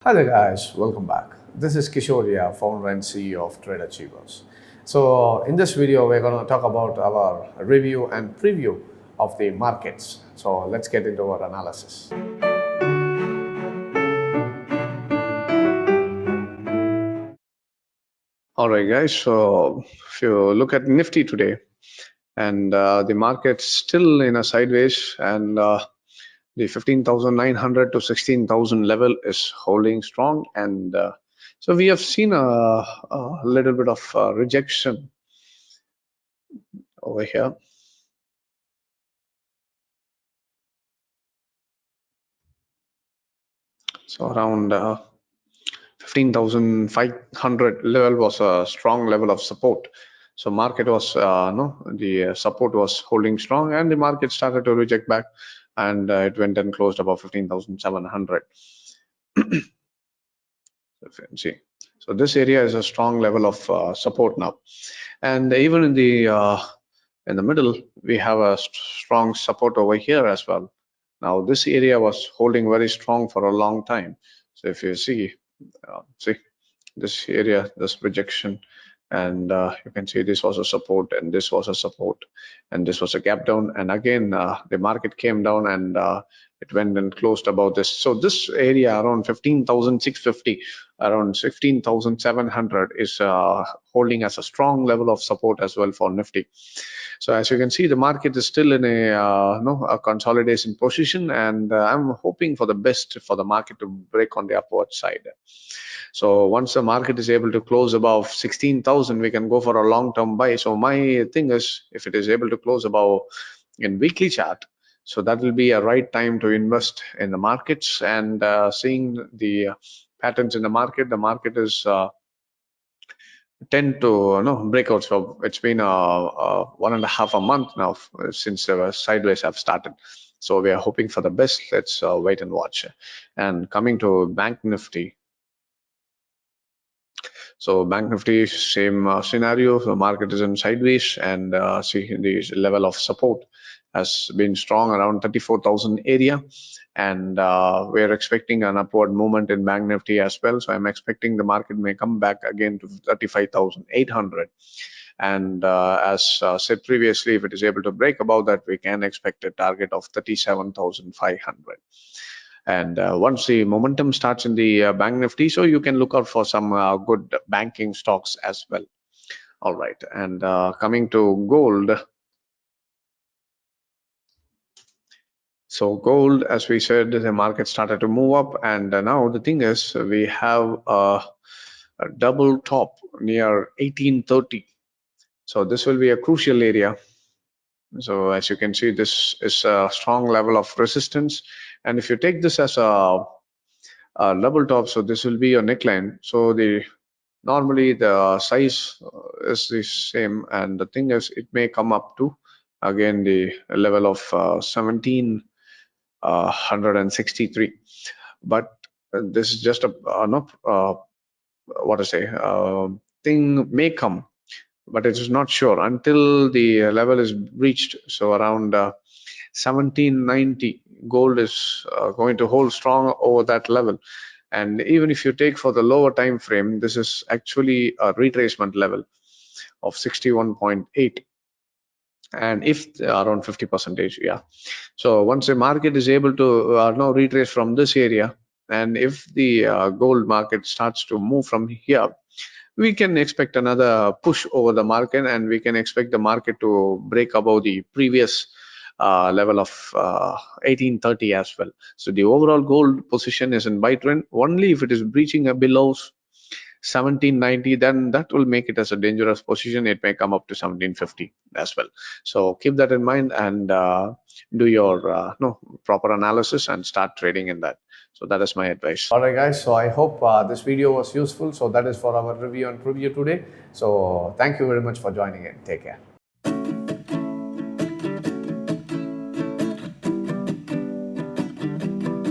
Hi there guys, welcome back. This is Kishore here, founder and CEO of Trade Achievers. So in this video, we're going to talk about our review and preview of the markets. So let's get into our analysis. All right guys, so if you look at Nifty today, and the market's still in a sideways, and the 15,900 to 16,000 level is holding strong, and so we have seen a little bit of rejection over here. So around 15,500 level was a strong level of support. So market was the support was holding strong, and the market started to reject back, and it went and closed above 15,700. If you can see, so this area is a strong level of support now, and even in the middle we have a strong support over here as well. Now this area was holding very strong for a long time. So if you see this area, this rejection, and you can see this was a support, and this was a support, and this was a gap down, and again the market came down, and it went and closed above this. So this area around 15,650, around 16,700 is holding as a strong level of support as well for Nifty. So as you can see, the market is still in a consolidation position, and I'm hoping for the best for the market to break on the upward side. So once the market is able to close above 16,000, we can go for a long-term buy. So my thing is, if it is able to close above in weekly chart, so that will be a right time to invest in the markets. And seeing the patterns in the market is tend to break out. So it's been 1.5 a month now since the sideways have started. So we are hoping for the best. Let's wait and watch. And coming to Bank Nifty. So Bank Nifty, same scenario. The market is in sideways, and see the level of support has been strong around 34,000 area, and we're expecting an upward movement in Bank Nifty as well. So I'm expecting the market may come back again to 35,800. And as said previously, if it is able to break above that, we can expect a target of 37,500. And once the momentum starts in the Bank Nifty, so you can look out for some good banking stocks as well. All right, and coming to gold. So gold, as we said, the market started to move up, and now the thing is, we have a double top near 1830. So this will be a crucial area. So as you can see, this is a strong level of resistance, and if you take this as a double top, so this will be your neckline. So normally the size is the same, and the thing is, it may come up to again the level of 1763, but this is just a what to say, thing may come, but it is not sure until the level is reached. So around 1790, gold is going to hold strong over that level. And even if you take for the lower time frame, this is actually a retracement level of 61.8, and if around 50%, yeah. So once the market is able to now retrace from this area, and if the gold market starts to move from here, we can expect another push over the market, and we can expect the market to break above the previous level of 1830 as well. So the overall gold position is in buy trend. Only if it is breaching below 1790, then that will make it as a dangerous position. It may come up to 1750 as well. So keep that in mind, and do your proper analysis and start trading in that. So that is my advice. All right guys, so I hope this video was useful. So that is for our review and preview today. So thank you very much for joining in. Take care.